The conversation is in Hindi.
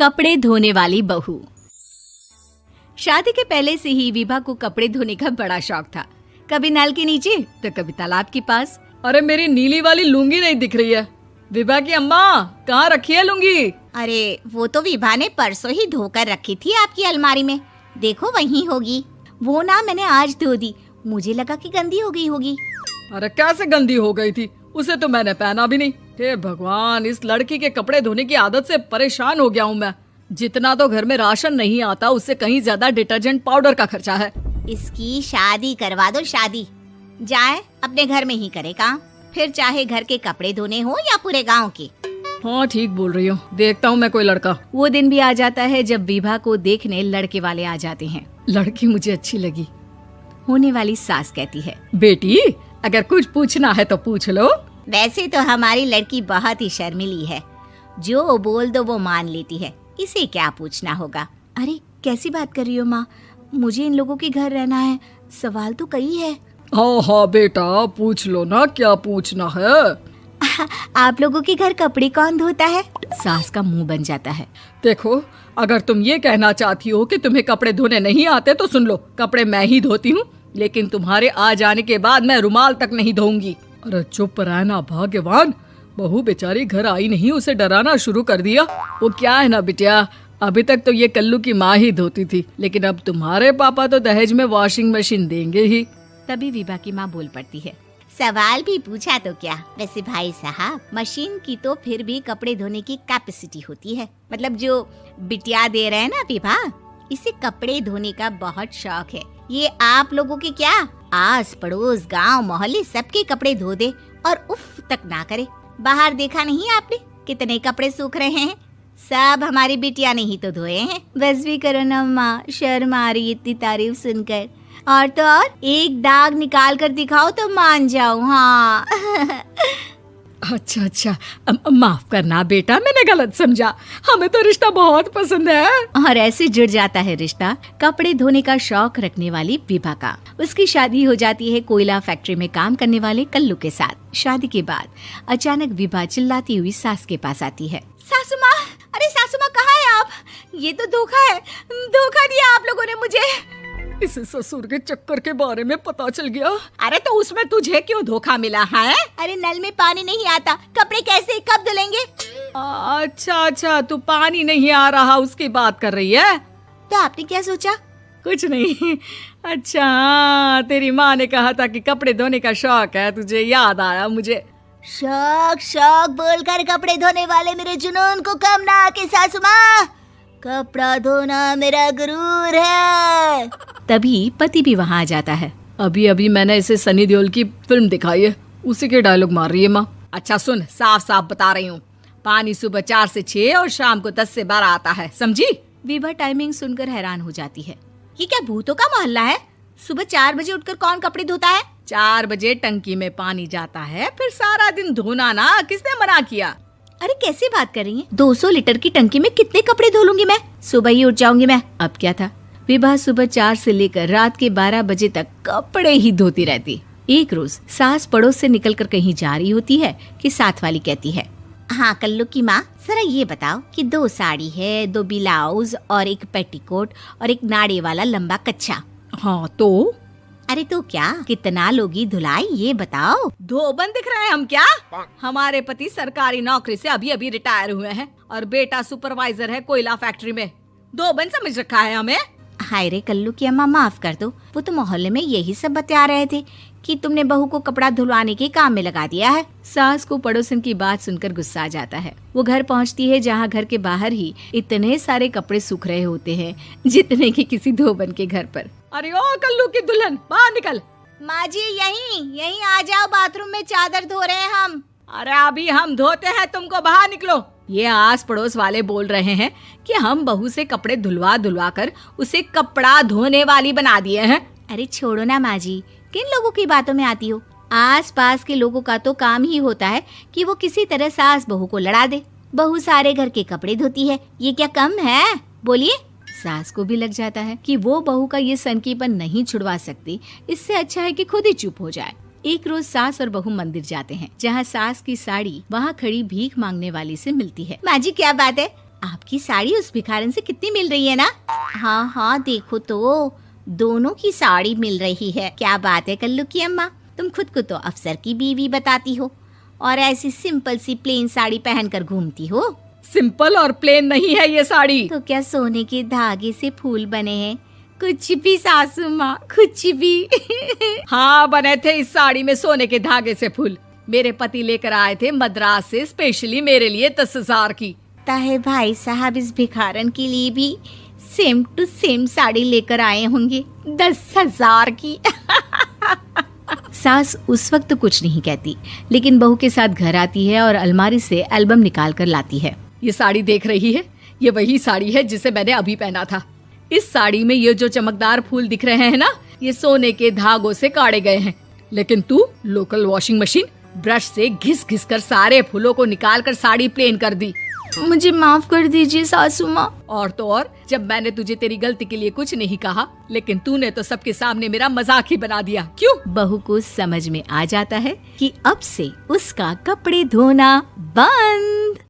कपड़े धोने वाली बहू। शादी के पहले से ही विभा को कपड़े धोने का बड़ा शौक था। कभी नल के नीचे तो कभी तालाब के पास। अरे मेरी नीली वाली लुंगी नहीं दिख रही है। विभा की अम्मा, कहाँ रखी है लुंगी? अरे वो तो विभा ने परसों ही धोकर रखी थी आपकी अलमारी में, देखो वहीं होगी। वो ना मैंने आज धो दी, मुझे लगा कि गंदी हो गई होगी। अरे कैसे गंदी हो गई थी? उसे तो मैंने पहना भी नहीं। हे भगवान, इस लड़की के कपड़े धोने की आदत से परेशान हो गया हूँ मैं। जितना तो घर में राशन नहीं आता, उससे कहीं ज्यादा डिटर्जेंट पाउडर का खर्चा है। इसकी शादी करवा दो, शादी जाए अपने घर में ही करे काम, फिर चाहे घर के कपड़े धोने हो या पूरे गांव के। हाँ ठीक बोल रही हूँ, देखता हूँ मैं कोई लड़का। वो दिन भी आ जाता है जब विभा को देखने लड़के वाले आ जाते हैं। लड़की मुझे अच्छी लगी। होने वाली सास कहती है, बेटी अगर कुछ पूछना है तो पूछ लो। वैसे तो हमारी लड़की बहुत ही शर्मीली है, जो बोल दो वो मान लेती है, इसे क्या पूछना होगा। अरे कैसी बात कर रही हो माँ, मुझे इन लोगों के घर रहना है, सवाल तो कई है। हाँ हाँ बेटा, पूछ लो ना, क्या पूछना है। आप लोगों के घर कपड़े कौन धोता है? सास का मुंह बन जाता है। देखो, अगर तुम ये कहना चाहती हो कि तुम्हें कपड़े धोने नहीं आते तो सुन लो, कपड़े मैं ही धोती हूँ, लेकिन तुम्हारे आ जाने के बाद मैं रुमाल तक नहीं धोऊंगी। अरे चुप रहना भाग्यवान, बहू बेचारी घर आई नहीं, उसे डराना शुरू कर दिया। वो क्या है ना बिटिया, अभी तक तो ये कल्लू की माँ ही धोती थी, लेकिन अब तुम्हारे पापा तो दहेज में वॉशिंग मशीन देंगे ही। तभी विभा की माँ बोल पड़ती है, सवाल भी पूछा तो क्या। वैसे भाई साहब, मशीन की तो फिर भी कपड़े धोने की कैपेसिटी होती है। मतलब जो बिटिया दे रहे हैं ना विभा, इसे कपड़े धोने का बहुत शौक है। ये आप लोगों के क्या, आस पड़ोस गांव मोहल्ले सबके कपड़े धो दे और उफ तक ना करे। बाहर देखा नहीं आपने कितने कपड़े सूख रहे हैं? सब हमारी बिटिया ने ही तो धोए हैं। बस भी करो ना माँ, शर्म आ रही इतनी तारीफ सुनकर। और तो और एक दाग निकाल कर दिखाओ तो मान जाओ। हाँ अच्छा, माफ करना बेटा, मैंने गलत समझा। हमें तो रिश्ता बहुत पसंद है। और ऐसे जुड़ जाता है रिश्ता कपड़े धोने का शौक रखने वाली विभा का। उसकी शादी हो जाती है कोयला फैक्ट्री में काम करने वाले कल्लू के साथ। शादी के बाद अचानक विभा चिल्लाती हुई सास के पास आती है। सासू माँ, अरे सासू माँ कहाँ है आप? ये तो धोखा है, धोखा दिया आप लोगों ने मुझे। इसे ससुर के चक्कर के बारे में पता चल गया। अरे तो उसमें तुझे क्यों धोखा मिला है? अरे नल में पानी नहीं आता, कपड़े कैसे कब धुलेंगे? अच्छा, तू पानी नहीं आ रहा उसकी बात कर रही है। तो आपने क्या सोचा? कुछ नहीं। अच्छा, तेरी माँ ने कहा था कि कपड़े धोने का शौक है तुझे, याद आया मुझे। शौक बोलकर कपड़े धोने वाले मेरे जुनून को कम ना आके सासू माँ, कपड़ा धोना मेरा गुरूर है। तभी पति भी वहाँ आ जाता है। अभी मैंने इसे सनी देओल की फिल्म दिखाई है, उसी के डायलॉग मार रही है माँ। अच्छा सुन, साफ साफ बता रही हूँ, पानी सुबह 4 से 6 और शाम को 10 से 12 आता है, समझी? विभा टाइमिंग सुनकर हैरान हो जाती है। ये क्या भूतों का मोहल्ला है? सुबह 4 बजे उठकर कौन कपड़े धोता है? 4 बजे टंकी में पानी जाता है, फिर सारा दिन धोना ना, किसने मना किया? अरे कैसी बात कर रही हैं? 200 लीटर की टंकी में कितने कपड़े धो लूंगी मैं, सुबह ही उठ जाऊंगी मैं। अब क्या था, विभा सुबह 4 से लेकर रात के 12 बजे तक कपड़े ही धोती रहती। एक रोज सास पड़ोस से निकलकर कहीं जा रही होती है कि साथ वाली कहती है, हाँ कल्लू की माँ, जरा ये बताओ कि 2 साड़ी है, 2 ब्लाउज और एक पेटीकोट और एक नाड़े वाला लंबा कच्छा। हाँ तो? अरे तो क्या, कितना लोगी धुलाई ये बताओ। धोबन दिख रहे हैं हम क्या? हमारे पति सरकारी नौकरी से अभी रिटायर हुए हैं और बेटा सुपरवाइजर है कोयला फैक्ट्री में। धोबन समझ रखा है हमें? हाय रे कल्लू की अम्मा, माफ कर दो, वो तो मोहल्ले में यही सब बता रहे थे कि तुमने बहू को कपड़ा धुलवाने के काम में लगा दिया है। सास को पड़ोसन की बात सुनकर गुस्सा आ जाता है। वो घर पहुंचती है जहां घर के बाहर ही इतने सारे कपड़े सूख रहे होते हैं जितने कि किसी धोबन के घर पर। अरे ओ कल्लू की दुल्हन, बाहर निकल। माँ जी यहीं आ जाओ, बाथरूम में चादर धो रहे हैं हम। अरे अभी हम धोते हैं, तुमको बाहर निकलो। ये आस पड़ोस वाले बोल रहे हैं कि हम बहू से कपड़े धुलवा कर उसे कपड़ा धोने वाली बना दिए हैं। अरे छोड़ो ना माँ जी, किन लोगों की बातों में आती हो? आस पास के लोगों का तो काम ही होता है कि वो किसी तरह सास बहू को लड़ा दे। बहू सारे घर के कपड़े धोती है, ये क्या कम है? बोलिए। सास को भी लग जाता है कि वो बहू का ये सनकीपन नहीं छुड़वा सकती, इससे अच्छा है कि खुद ही चुप हो जाए। एक रोज सास और बहू मंदिर जाते हैं, जहाँ सास की साड़ी वहाँ खड़ी भीख मांगने वाली से मिलती है। माँ जी क्या बात है, आपकी साड़ी उस भिखारन से कितनी मिल रही है ना? हाँ हाँ देखो तो, दोनों की साड़ी मिल रही है। क्या बात है कल्लू की अम्मा, तुम खुद को तो अफसर की बीवी बताती हो और ऐसी सिंपल सी प्लेन साड़ी पहनकर घूमती हो। सिंपल और प्लेन नहीं है ये साड़ी। तो क्या सोने के धागे से फूल बने हैं? कुछ भी सासू माँ, कुछ भी। हाँ बने थे इस साड़ी में सोने के धागे से फूल। मेरे पति लेकर आए थे मद्रास से स्पेशली मेरे लिए 10,000 की। ताहे भाई साहब इस भिखारन के लिए भी सेम टू सेम साड़ी लेकर आए होंगे 10,000 की। सास उस वक्त तो कुछ नहीं कहती, लेकिन बहू के साथ घर आती है और अलमारी से एल्बम निकाल कर लाती है। ये साड़ी देख रही है, ये वही साड़ी है जिसे मैंने अभी पहना था। इस साड़ी में ये जो चमकदार फूल दिख रहे हैं ना, ये सोने के धागों से काढ़े गए हैं। लेकिन तू लोकल वॉशिंग मशीन ब्रश से घिस घिस कर सारे फूलों को निकाल कर साड़ी प्लेन कर दी। मुझे माफ कर दीजिए सासू माँ। और तो और, जब मैंने तुझे तेरी गलती के लिए कुछ नहीं कहा, लेकिन तूने तो सबके सामने मेरा मजाक ही बना दिया। क्यों? बहू को समझ में आ जाता है कि अब से उसका कपड़े धोना बंद।